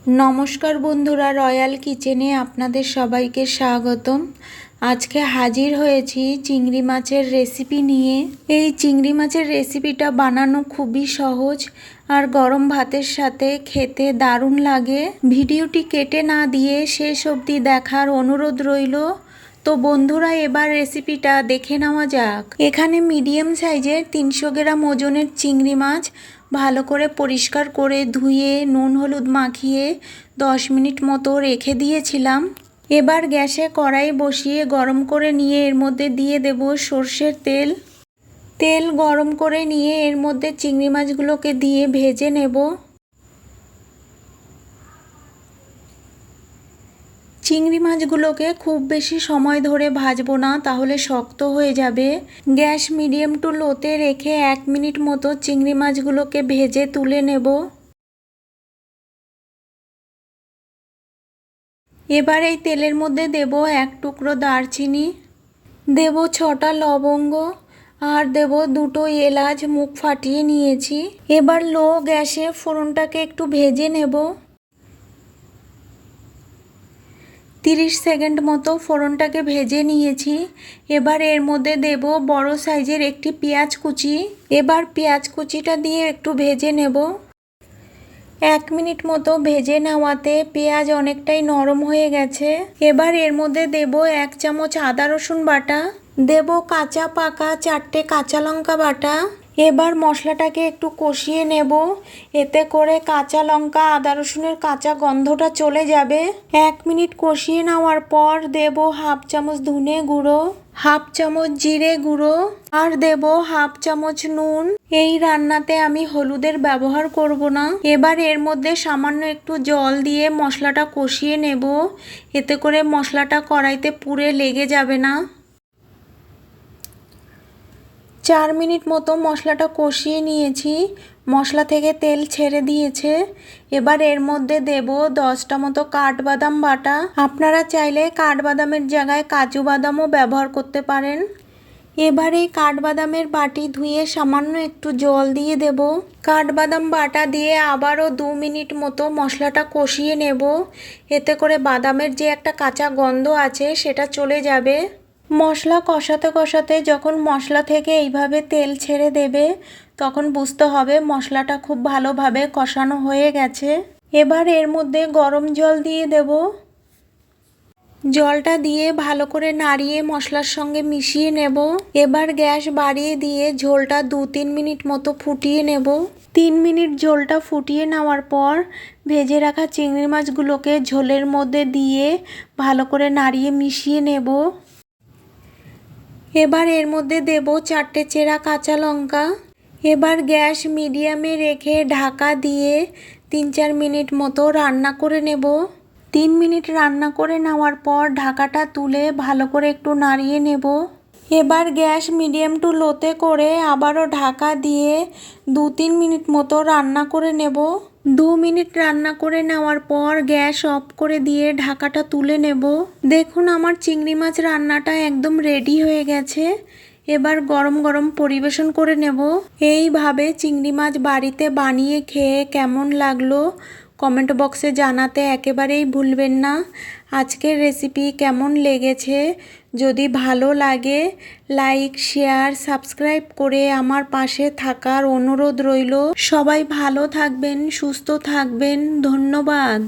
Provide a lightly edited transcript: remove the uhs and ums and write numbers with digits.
নমস্কার বন্ধুরা, রয়্যাল কিচেনে আপনাদের সবাইকে স্বাগতম। আজকে হাজির হয়েছি চিংড়ি মাছের রেসিপি নিয়ে। এই চিংড়ি মাছের রেসিপিটা বানানো খুবই সহজ আর গরম ভাতের সাথে খেতে দারুণ লাগে। ভিডিওটি কেটে না দিয়ে শেষ অবধি দেখার অনুরোধ রইল। তো বন্ধুরা, এবার রেসিপিটা দেখে নেওয়া যাক। এখানে মিডিয়াম সাইজের 300 গ্রাম ওজনের চিংড়ি মাছ ভালো করে পরিষ্কার করে ধুয়ে নুন হলুদ মাখিয়ে 10 মিনিট মতো রেখে দিয়েছিলাম। এবার গ্যাসে কড়াই বসিয়ে গরম করে নিয়ে এর মধ্যে দিয়ে দেব সর্ষের তেল। তেল গরম করে নিয়ে এর মধ্যে চিংড়ি মাছগুলোকে দিয়ে ভেজে নেব। চিংড়ি মাছগুলোকে খুব বেশি সময় ধরে ভাজবো না, তাহলে শক্ত হয়ে যাবে। গ্যাস মিডিয়াম টু লোতে রেখে 1 মিনিট মতো চিংড়ি মাছগুলোকে ভেজে তুলে নেব। এবার এই তেলের মধ্যে দেব 1 টুকরো দারচিনি, দেব 6টা লবঙ্গ আর দেব 2টো এলাচ মুখ ফাটিয়ে নিয়েছি। এবার লো গ্যাসে ফোড়নটাকে একটু ভেজে নেব। 30 সেকেন্ড মতো ফোড়নটাকে ভেজে নিয়েছি। এবার এর মধ্যে দেব বড় সাইজের একটি পেঁয়াজ কুচি। এবার পেঁয়াজ কুচিটা দিয়ে একটু ভেজে নেব। 1 মিনিট মতো ভেজে নেওয়াতে পেঁয়াজ অনেকটাই নরম হয়ে গেছে। এবার এর মধ্যে দেব 1 চামচ আদা রসুন বাটা, দেব কাঁচা পাকা 4টে কাঁচা লঙ্কা বাটা। এবার মশলাটাকে একটু কষিয়ে নেব, এতে করে কাঁচা লঙ্কা আদা রসুনের কাঁচা গন্ধটা চলে যাবে। 1 মিনিট কষিয়ে নেওয়ার পর দেব 1/2 চামচ ধনে গুঁড়ো, 1/2 চামচ জিরে গুঁড়ো আর দেব 1/2 চামচ নুন। এই রান্নাতে আমি হলুদের ব্যবহার করব না। এবার এর মধ্যে সামান্য একটু জল দিয়ে মশলাটা কষিয়ে নেব, এতে করে মশলাটা কড়াইতে পুড়ে লেগে যাবে না। 4 মিনিট মতো মশলাটা কষিয়ে নিয়েছি, মশলা থেকে তেল ছেড়ে দিয়েছে। এবার এর মধ্যে দেব 10টা মতো কাঠবাদাম বাটা। আপনারা চাইলে কাঠবাদামের জায়গায় কাজু বাদামও ব্যবহার করতে পারেন। এবার এই কাঠবাদামের বাটি ধুয়ে সামান্য একটু জল দিয়ে দেব। কাঠবাদাম বাটা দিয়ে আবারও 2 মিনিট মতো মশলাটা কষিয়ে নেব, এতে করে বাদামের যে একটা কাঁচা গন্ধ আছে সেটা চলে যাবে। মশলা কষাতে কষাতে যখন মশলা থেকে এইভাবে তেল ছেড়ে দেবে, তখন বুঝতে হবে মশলাটা খুব ভালোভাবে কষানো হয়ে গেছে। এবার এর মধ্যে গরম জল দিয়ে দেব। জলটা দিয়ে ভালো করে নাড়িয়ে মশলার সঙ্গে মিশিয়ে নেব। এবার গ্যাস বাড়িয়ে দিয়ে ঝোলটা 2-3 মিনিট মতো ফুটিয়ে নেব। 3 মিনিট ঝোলটা ফুটিয়ে নেওয়ার পর ভেজে রাখা চিংড়ি মাছগুলোকে ঝোলের মধ্যে দিয়ে ভালো করে নাড়িয়ে মিশিয়ে নেব। এবার এর মধ্যে দেব 4টে চেরা কাঁচা লঙ্কা। এবার গ্যাস মিডিয়ামে রেখে ঢাকা দিয়ে 3-4 মিনিট মতো রান্না করে নেব। 3 মিনিট রান্না করে নেওয়ার পর ঢাকাটা তুলে ভালো করে একটু নাড়িয়ে নেব। এবার গ্যাস মিডিয়াম টু লোতে করে আবারও ঢাকা দিয়ে 2-3 মিনিট মতো রান্না করে নেব। 2 মিনিট রান্না করে নেওয়ার পর গ্যাস অফ করে দিয়ে ঢাকাটা তুলে নেব। দেখুন, আমার চিংড়ি মাছ রান্নাটা একদম রেডি হয়ে গেছে। এবার গরম গরম পরিবেশন করে নেব। এইভাবে চিংড়ি মাছ বাড়িতে বানিয়ে খেয়ে কেমন লাগলো কমেন্ট বক্সে জানাতে একেবারেই ভুলবেন না। আজকের রেসিপি কেমন লেগেছে যদি ভালো লাগে লাইক শেয়ার সাবস্ক্রাইব করে আমার পাশে থাকার অনুরোধ রইল। সবাই ভালো থাকবেন, সুস্থ থাকবেন। ধন্যবাদ।